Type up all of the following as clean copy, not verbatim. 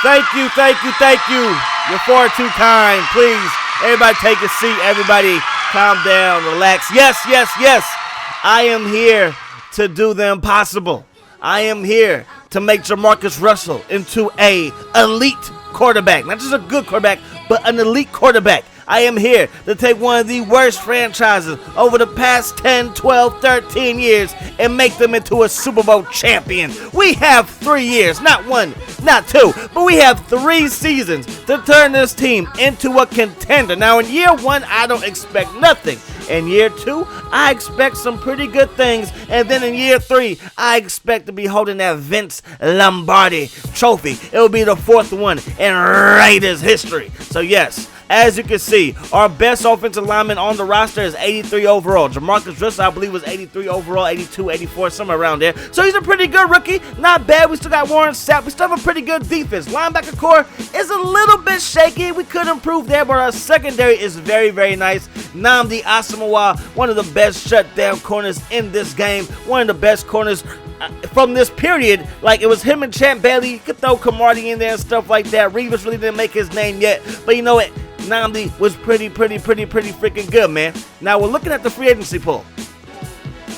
Thank you, thank you, thank you. You're far too kind. Please, everybody take a seat. Everybody calm down, relax. Yes, yes, yes. I am here to do the impossible. I am here to make JAMARCUS Russell into an elite quarterback. Not just a good quarterback, but an elite quarterback. I am here to take one of the worst franchises over the past 10, 12, 13 years and make them into a Super Bowl champion. We have 3 years, not 1, not 2, but we have 3 seasons to turn this team into a contender. Now, in year 1, I don't expect nothing. In year 2, I expect some pretty good things. And then in year 3, I expect to be holding that Vince Lombardi trophy. It will be the 4th one in Raiders history. So yes, as you can see, our best offensive lineman on the roster is 83 overall. JAMARCUS Russell, I believe, was 83 overall, 82, 84, somewhere around there. So he's a pretty good rookie. Not bad. We still got Warren Sapp. We still have a pretty good defense. Linebacker core is a little bit shaky. We could improve there, but our secondary is very, very nice. Nnamdi Asomugha, one of the best shutdown corners in this game. One of the best corners from this period. Like, it was him and Champ Bailey. You could throw Camardi in there and stuff like that. Revis really didn't make his name yet, but you know what? Nnamdi was pretty freaking good, man. Now we're looking at the free agency pool.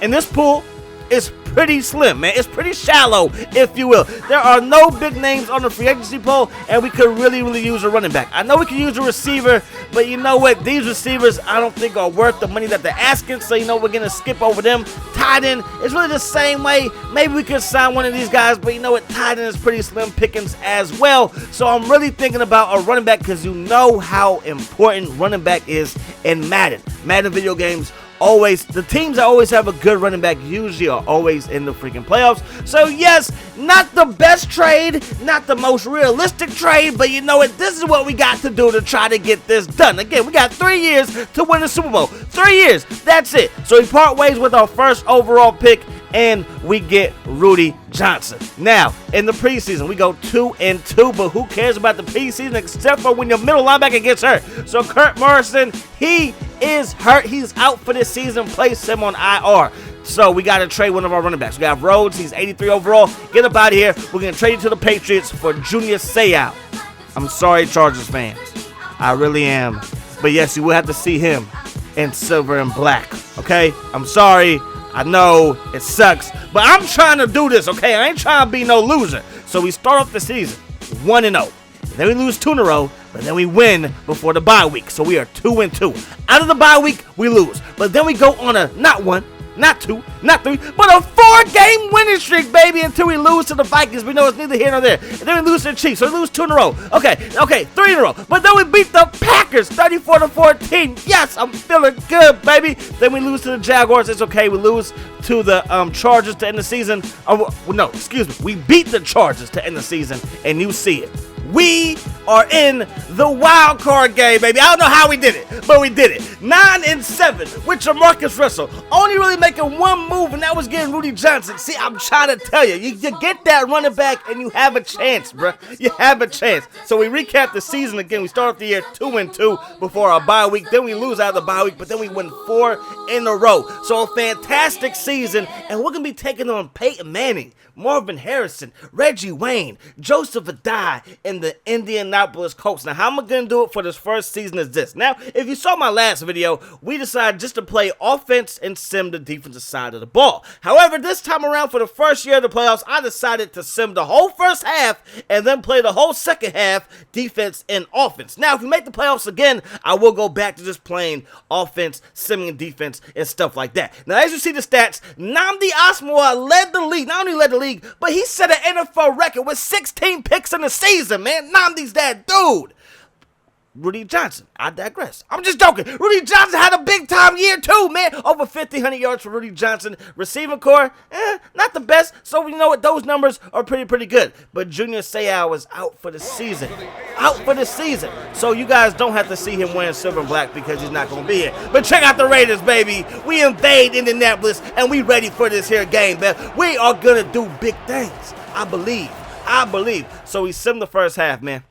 And this pool is pretty slim, man. It's pretty shallow, if you will. There are no big names on the free agency pool, and we could really use a running back. I know we can use a receiver, but you know what? These receivers, I don't think are worth the money that they're asking, so you know we're going to skip over them. Tight end is really the same way. Maybe we could sign one of these guys, but you know what? Tight end is pretty slim pickings as well. So I'm really thinking about a running back because you know how important running back is in Madden. Madden video games. Always, the teams that always have a good running back usually are always in the freaking playoffs. So yes, not the best trade, not the most realistic trade, but you know what? This is what we got to do to try to get this done. Again, we got 3 years to win the Super Bowl. 3 years, that's it. So we part ways with our first overall pick, and we get Rudy Johnson. Now, in the preseason, we go 2-2, but who cares about the preseason except for when your middle linebacker gets hurt? So Kurt Morrison, he is hurt. He's out for this season. Place him on IR. So we got to trade one of our running backs. We got Rhodes. He's 83 overall. Get up out of here. We're going to trade you to the Patriots for Junior Seau. I'm sorry, Chargers fans. I really am. But yes, you will have to see him in silver and black. Okay? I'm sorry. I know it sucks, but I'm trying to do this, okay? I ain't trying to be no loser. So we start off the season 1-0. Then we lose 2 in a row, but then we win before the bye week. So we are 2-2. Out of the bye week, we lose. But then we go on a not 1, not 2, not 3, but a 4-game winning streak, baby, until we lose to the Vikings. We know it's neither here nor there. And then we lose to the Chiefs. So we lose 2 in a row. Okay, 3 in a row. But then we beat the Packers 34-14. Yes, I'm feeling good, baby. Then we lose to the Jaguars. It's okay. We lose to the Chargers to end the season. No, excuse me. We beat the Chargers to end the season, and you see it. We are in the wild card game, baby. I don't know how we did it, but we did it. 9-7 with JAMARCUS Russell. Only really making one move, and that was getting Rudy Johnson. See, I'm trying to tell you, you get that running back, and you have a chance, bro. You have a chance. So we recap the season again. We start off the year 2-2 before our bye week. Then we lose out of the bye week, but then we win 4 in a row. So a fantastic season, and we're going to be taking on Peyton Manning, Marvin Harrison, Reggie Wayne, Joseph Adai, and the Indianapolis Colts. Now, how am I going to do it for this first season is this. Now, if you saw my last video, we decided just to play offense and sim the defensive side of the ball. However, this time around for the first year of the playoffs, I decided to sim the whole first half and then play the whole second half defense and offense. Now, if we make the playoffs again, I will go back to just playing offense, simming defense, and stuff like that. Now, as you see the stats, Nnamdi Asomugha led the league. Not only led the league, but he set an NFL record with 16 picks in the season, man. Nnamdi's that dude. Rudy Johnson, I digress. I'm just joking. Rudy Johnson had a big time year too, man. Over 1,500 yards for Rudy Johnson. Receiving core, not the best. So you know what? Those numbers are pretty good. But Junior Seau was out for the season. Out for the season. So you guys don't have to see him wearing silver and black because he's not going to be here. But check out the Raiders, baby. We invade Indianapolis and we ready for this here game, man. We are going to do big things. I believe. So we simmed the first half, man.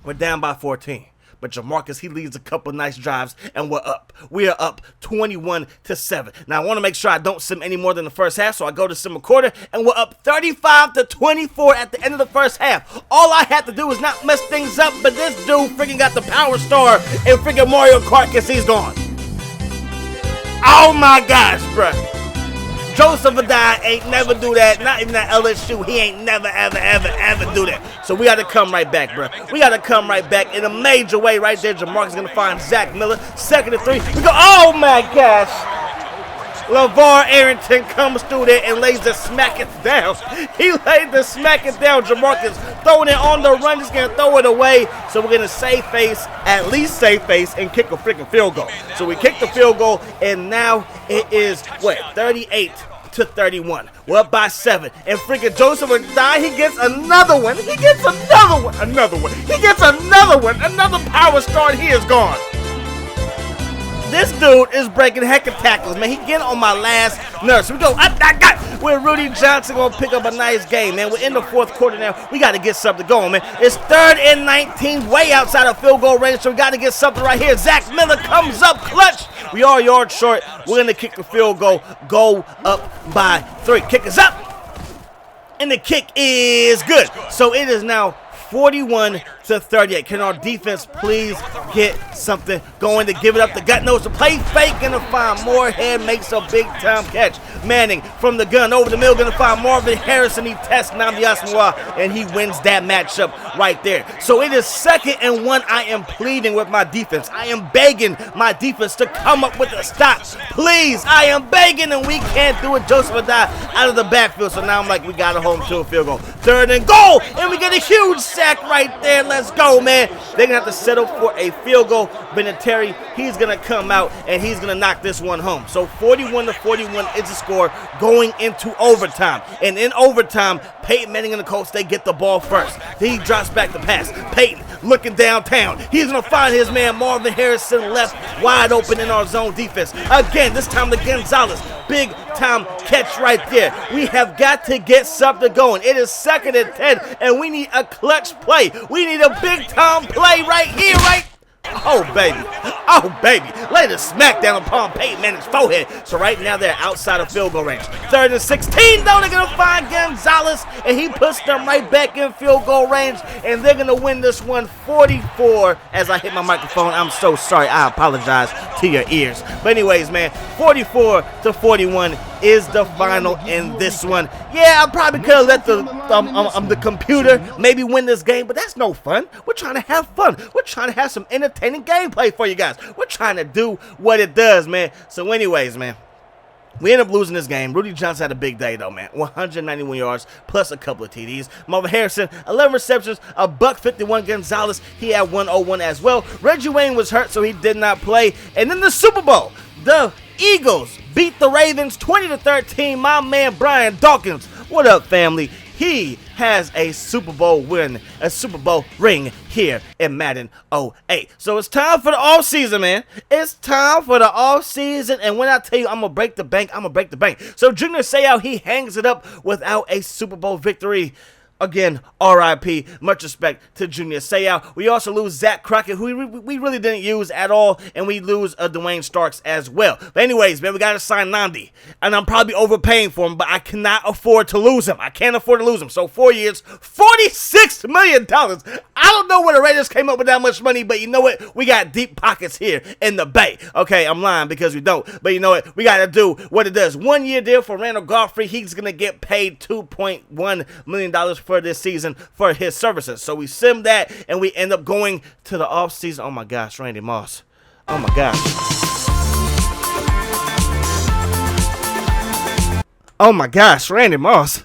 We're down by 14. But Jamarcus, he leads a couple nice drives, and we're up. We are up 21-7. Now, I want to make sure I don't sim any more than the first half, so I go to sim a quarter, and we're up 35-24 at the end of the first half. All I had to do was not mess things up, but this dude freaking got the power star and freaking Mario Kart because he's gone. Oh my gosh, bruh. Joseph Adai ain't never do that. Not even at LSU. He ain't never, ever do that. So we got to come right back, bro. We got to come right back in a major way right there. Jamarcus going to find Zach Miller. 2nd and 3. We go, oh my gosh. LeVar Arrington comes through there and lays the smack it down. He laid the smack it down. Jamarcus throwing it on the run. Just going to throw it away. So we're going to save face, at least save face, and kick a freaking field goal. So we kick the field goal, and now it is, what, 38-31. We're up by 7. And freaking Joseph Adai, he gets another one. He gets another one. He gets another one. Another power star, and he is gone. This dude is breaking heck of tackles, man. He getting on my last nerve. So we go, where Rudy Johnson going to pick up a nice game, man. We're in the 4th quarter now. We got to get something going, man. It's 3rd and 19, way outside of field goal range, so we got to get something right here. Zach Miller comes up clutch. We are yards short. We're going to kick the field goal, go up by 3. Kick is up, and the kick is good. So it is now 41-38. Can our defense please get something going to give it up? The gut knows to play fake, gonna find Moorhead, makes a big time catch. Manning from the gun over the middle, gonna find Marvin Harrison. He tests Nnamdi Asomugha, and he wins that matchup right there. So it is 2nd and 1. I am pleading with my defense. I am begging my defense to come up with a stop. Please, I am begging, and we can't do it. Joseph Adai out of the backfield. So now I'm like, we got to hold him to a field goal. 3rd and goal, and we get a huge sack right there. Let's go, man. They're going to have to settle for a field goal. Vinatieri, he's going to come out, and he's going to knock this one home. So 41-41 is the score going into overtime. And in overtime, Peyton Manning and the Colts, they get the ball first. He drops back the pass. Peyton looking downtown. He's going to find his man Marvin Harrison left wide open in our zone defense. Again, this time to Gonzalez. Big time catch right there. We have got to get something going. It is 2nd and 10, and we need a clutch play. We need a big time play right here, right? Oh, baby. Oh, baby. Lay the smack down upon Peyton Manning's forehead. So right now they're outside of field goal range. 3rd and 16, though. They're going to find Gonzalez, and he puts them right back in field goal range, and they're going to win this one 44. As I hit my microphone, I'm so sorry. I apologize to your ears. But anyways, man, 44-41 is the final in this one. Yeah, I probably could have let the computer maybe win this game, but that's no fun. We're trying to have fun. We're trying to have some entertaining gameplay for you guys. We're trying to do what it does, man. So anyways, man, we end up losing this game. Rudy Johnson had a big day, though, man. 191 yards plus a couple of TDs. Marvin Harrison, 11 receptions, a $151. Gonzalez, he had 101 as well. Reggie Wayne was hurt, so he did not play. And then the Super Bowl, the Eagles beat the Ravens 20-13. My man Brian Dawkins, what up, family? He has a Super Bowl win, a Super Bowl ring here in Madden 08. So it's time for the offseason, man. It's time for the offseason. And when I tell you I'm going to break the bank, I'm going to break the bank. So Junior Seau, he hangs it up without a Super Bowl victory. Again, R.I.P. Much respect to Junior Seau. We also lose Zach Crockett, who we really didn't use at all, and we lose Dwayne Starks as well. But anyways, man, we got to sign Nnamdi, and I'm probably overpaying for him, but I cannot afford to lose him. I can't afford to lose him. So 4 years, $46 million. I don't know where the Raiders came up with that much money, but you know what? We got deep pockets here in the Bay. Okay, I'm lying because we don't, but you know what? We got to do what it does. 1 year deal for Randall Godfrey. He's going to get paid $2.1 million for this season for his services. So we sim that, and we end up going to the offseason. Oh my gosh, Randy Moss. Oh my gosh. Oh my gosh, Randy Moss.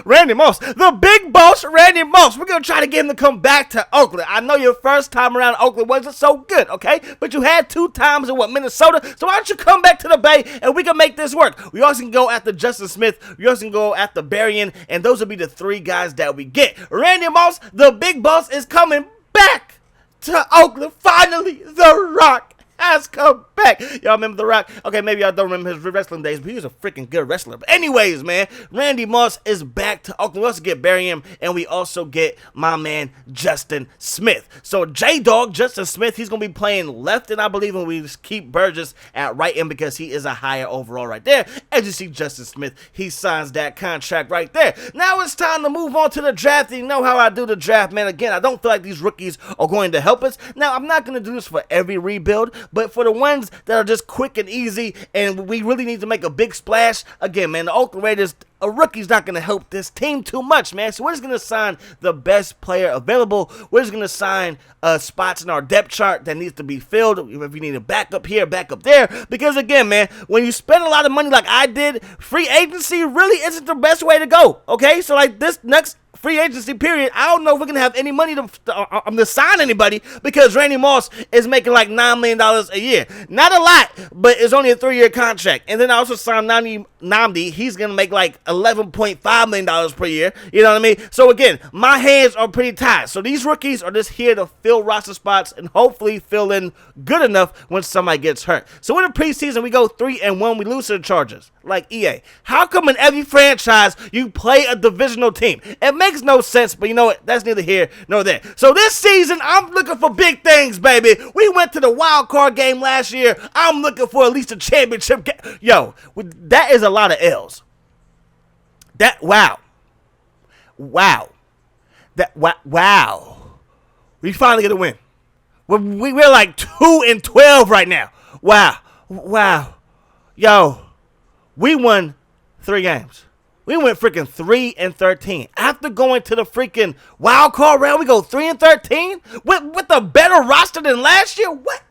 Randy Moss, the big boss, Randy Moss. We're going to try to get him to come back to Oakland. I know your first time around Oakland wasn't so good, okay? But you had 2 times in, Minnesota? So why don't you come back to the Bay, and we can make this work. We also can go after Justin Smith. We also can go after Berrien, and those will be the 3 guys that we get. Randy Moss, the big boss, is coming back to Oakland. Finally, The Rock has come back. Y'all remember The Rock? Okay, maybe y'all don't remember his wrestling days, but he was a freaking good wrestler. But anyways, man, Randy Moss is back to Oakland. We also get Barry him, and we also get my man Justin Smith. So J-Dog, Justin Smith, he's going to be playing left, and I believe we keep Burgess at right end because he is a higher overall right there. As you see, Justin Smith, he signs that contract right there. Now it's time to move on to the draft. You know how I do the draft, man. Again, I don't feel like these rookies are going to help us. Now, I'm not going to do this for every rebuild, but for the ones that are just quick and easy and we really need to make a big splash, again, man, the Oakland Raiders, a rookie's not going to help this team too much, man. So we're just going to sign the best player available. We're just going to sign spots in our depth chart that needs to be filled. If we need a backup here, backup there. Because, again, man, when you spend a lot of money like I did, free agency really isn't the best way to go, okay? So, like, this next free agency period, I don't know if we're going to have any money to sign anybody because Randy Moss is making like $9 million a year. Not a lot, but it's only a 3-year contract. And then I also signed Namdi. He's going to make like $11.5 million per year. You know what I mean? So again, my hands are pretty tied. So these rookies are just here to fill roster spots and hopefully fill in good enough when somebody gets hurt. So in the preseason, we go 3-1. We lose to the Chargers. Like EA. How come in every franchise you play a divisional team? It makes no sense, but you know what? That's neither here nor there. So this season, I'm looking for big things, baby. We went to the wild card game last year. I'm looking for at least a championship game. Yo, that is a lot of L's. Wow. We finally get a win. We're like 2-12 right now. Wow. Yo, we won 3 games. We went freaking 3-13. After going to the freaking wild card round, we go 3-13 with a better roster than last year. What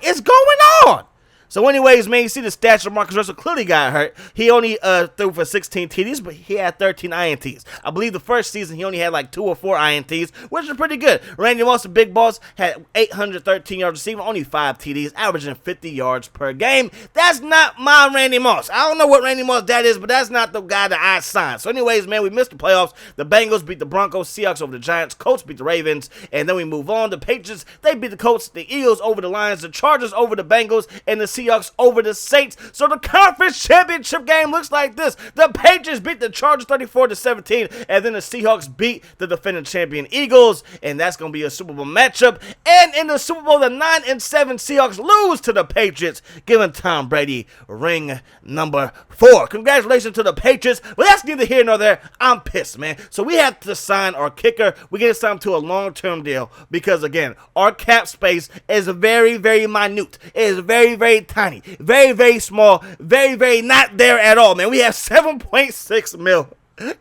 is going on? So anyways, man, you see the stats of Marcus Russell clearly got hurt. He only threw for 16 TDs, but he had 13 INTs. I believe the first season he only had like 2 or 4 INTs, which is pretty good. Randy Moss, the big boss, had 813 yards receiving, only 5 TDs, averaging 50 yards per game. That's not my Randy Moss. I don't know what Randy Moss that is, but that's not the guy that I signed. So anyways, man, we missed the playoffs. The Bengals beat the Broncos, Seahawks over the Giants, Colts beat the Ravens, and then we move on. The Patriots, they beat the Colts, the Eagles over the Lions, the Chargers over the Bengals, and the Seahawks over the Saints. So the conference championship game looks like this. The Patriots beat the Chargers 34-17, and then the Seahawks beat the defending champion Eagles, and that's going to be a Super Bowl matchup. And in the Super Bowl, the 9-7 Seahawks lose to the Patriots, giving Tom Brady ring number 4. Congratulations to the Patriots, but that's neither here nor there. I'm pissed, man. So we have to sign our kicker. We get signed to a long-term deal because, again, our cap space is very, very minute. It is very, very tiny. Very, very small. Very, very not there at all, man. We have 7.6 mil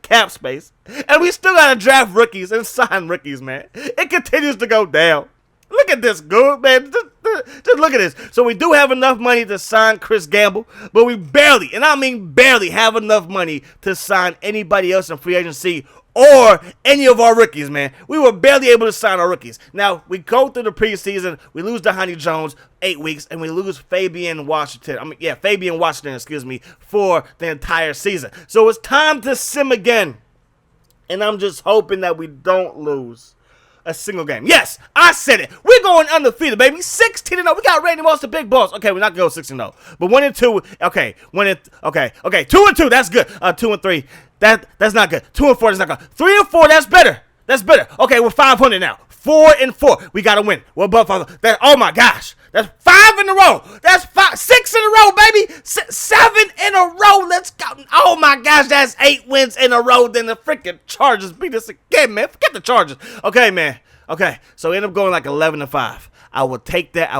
cap space, and we still got to draft rookies and sign rookies, man. It continues to go down. Look at this, good man. Just look at this. So we do have enough money to sign Chris Gamble, but we barely, and I mean barely, have enough money to sign anybody else in free agency or any of our rookies, man. We were barely able to sign our rookies. Now, we go through the preseason, we lose Dhani Jones, 8 weeks, and we lose Fabian Washington, for the entire season. So it's time to sim again, and I'm just hoping that we don't lose a single game. Yes, I said it. We're going undefeated, baby. 16-0. We got Randy Moss, the big boss. Okay, we're not going to go 6-0. But 1-2. Okay. 2-2. That's good. 2-3. That's not good. 2-4. That's not good. 3-4. That's better. That's better. Okay, we're 500 now. 4-4. We got to win. We're above 500. Oh my gosh. That's 5 in a row. That's 6 in a row, baby. 7 in a row. Let's go. Oh my gosh, that's 8 wins in a row. Then the freaking Chargers beat us again, man. Forget the Chargers. Okay, man. Okay, so we end up going like 11-5. I will take that.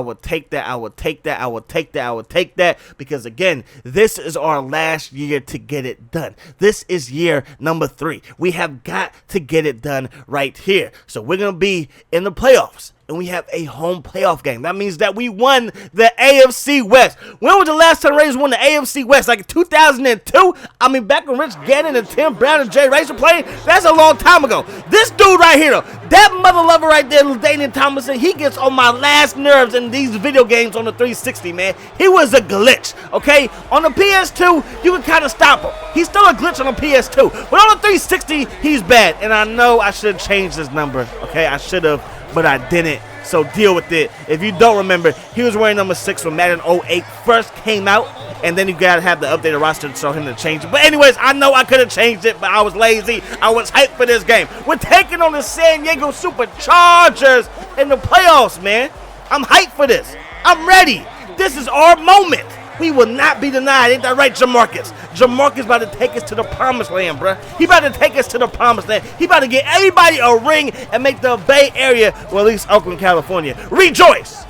Because, again, this is our last year to get it done. This is year number 3. We have got to get it done right here. So we're going to be in the playoffs, and we have a home playoff game. That means that we won the AFC West. When was the last time the Raiders won the AFC West? Like 2002? I mean, back when Rich Gannon and Tim Brown and Jay Rice were playing? That's a long time ago. This dude right here, though, that mother lover right there, Daniel Thomason, he gets on my last nerves in these video games on the 360, man. He was a glitch, okay? On the PS2, you can kind of stop him. He's still a glitch on the PS2. But on the 360, he's bad. And I know I should have changed his number, okay? I should have. But I didn't So deal with it. If you don't remember, he was wearing number 6 when Madden 08 first came out. And then you gotta have the updated roster to show him to change it. But anyways, I know I could have changed it, but I was lazy. I was hyped for this game. We're taking on the San Diego Superchargers in the playoffs, man. I'm hyped for this. I'm ready. This is our moment. We will not be denied. Ain't that right, Jamarcus? Jamarcus about to take us to the promised land, bruh. He about to take us to the promised land. He about to get everybody a ring and make the Bay Area, well, at least Oakland, California, rejoice.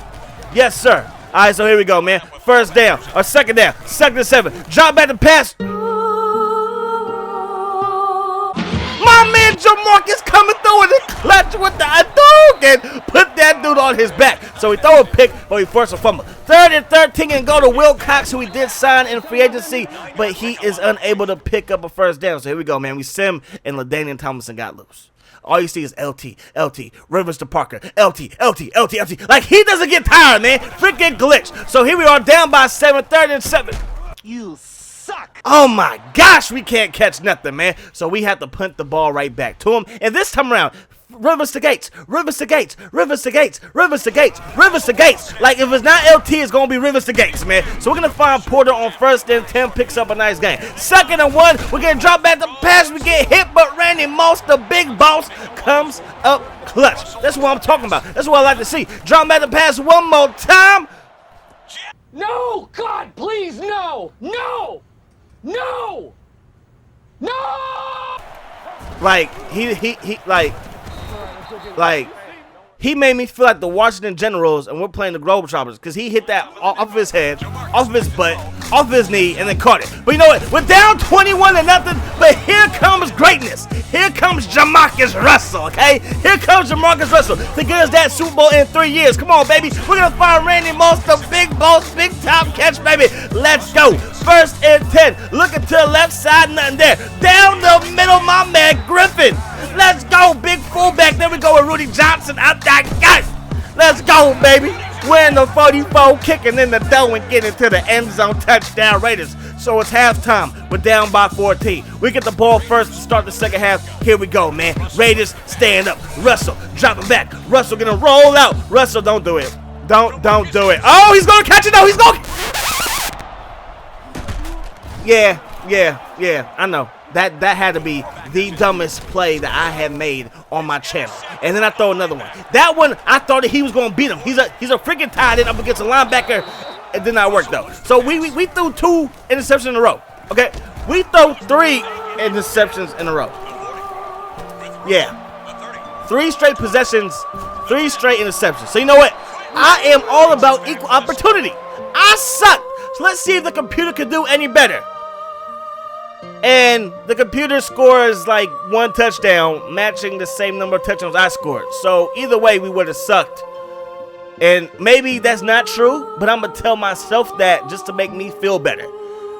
Yes, sir. All right, so here we go, man. First down, or second down, 2nd and 7. Drop back to pass. My man Jamarcus coming through in the clutch with the Hadouken and put that dude on his back. So he throw a pick, but he forced a fumble. 3rd and 13 and go to Wilcox, who he did sign in free agency, but he is unable to pick up a first down. So here we go, man. We sim, and LaDainian Tomlinson got loose. All you see is LT, Rivers to Parker, LT. Like, he doesn't get tired, man. Freaking glitch. So here we are down by 7, 3rd and 7. You suck. Oh my gosh, we can't catch nothing, man. So we have to punt the ball right back to him. And this time around, Rivers to Gates. Like, if it's not LT, it's going to be Rivers to Gates, man. So we're going to find Porter on 1st and 10, picks up a nice game. 2nd and 1, we're going to drop back the pass. We get hit, but Randy Moss, the big boss, comes up clutch. That's what I'm talking about. That's what I like to see. Drop back the pass one more time. No, God, please, no. Like, he made me feel like the Washington Generals, and we're playing the Globetrotters, because he hit that off of his head, off of his butt, off of his knee, and then caught it. But you know what? We're down 21-0, but here comes greatness. Here comes Jamarcus Russell, okay? Here comes Jamarcus Russell to get us that Super Bowl in 3 years. Come on, baby. We're going to find Randy Moss, the big boss, big top catch, baby. Let's go. 1st and 10. Looking to the left side, nothing there. Down the middle, my man Griffin. Let's go, big fullback. There we go with Rudy Johnson out that guy. Let's go, baby. We're in the 44, kicking in the dough and getting to the end zone. Touchdown, Raiders. So it's halftime. We're down by 14. We get the ball first to start the second half. Here we go, man. Raiders stand up. Russell dropping back. Russell gonna roll out. Russell, don't do it. Don't do it. Oh, he's gonna catch it though. He's gonna. Yeah. I know. That had to be the dumbest play that I had made on my channel. And then I throw another one. That one, I thought that he was going to beat him. He's a freaking tight end up against a linebacker. It did not work, though. So we threw 2 interceptions in a row. Okay? We threw 3 interceptions in a row. Yeah. 3 straight possessions, 3 straight interceptions. So you know what? I am all about equal opportunity. I suck. So let's see if the computer can do any better. And the computer scores like 1 touchdown, matching the same number of touchdowns I scored. So either way, we would have sucked. And maybe that's not true, but I'm going to tell myself that just to make me feel better.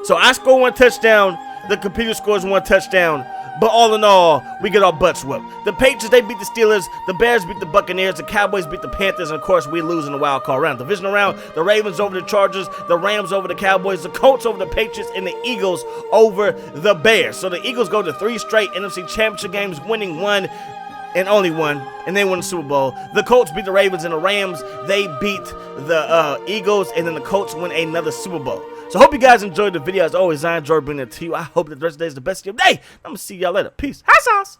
So I score 1 touchdown, the computer scores 1 touchdown. But all in all, we get our butts whooped. The Patriots, they beat the Steelers. The Bears beat the Buccaneers. The Cowboys beat the Panthers. And, of course, we lose in the wild card round. Divisional round, the Ravens over the Chargers. The Rams over the Cowboys. The Colts over the Patriots. And the Eagles over the Bears. So the Eagles go to 3 straight NFC Championship games, winning 1 and only 1. And they win the Super Bowl. The Colts beat the Ravens. And the Rams, they beat the Eagles. And then the Colts win another Super Bowl. So I hope you guys enjoyed the video. As always, I enjoyed bringing it to you. I hope that the rest of the day is the best of your day. I'm going to see y'all later. Peace. Hot sauce.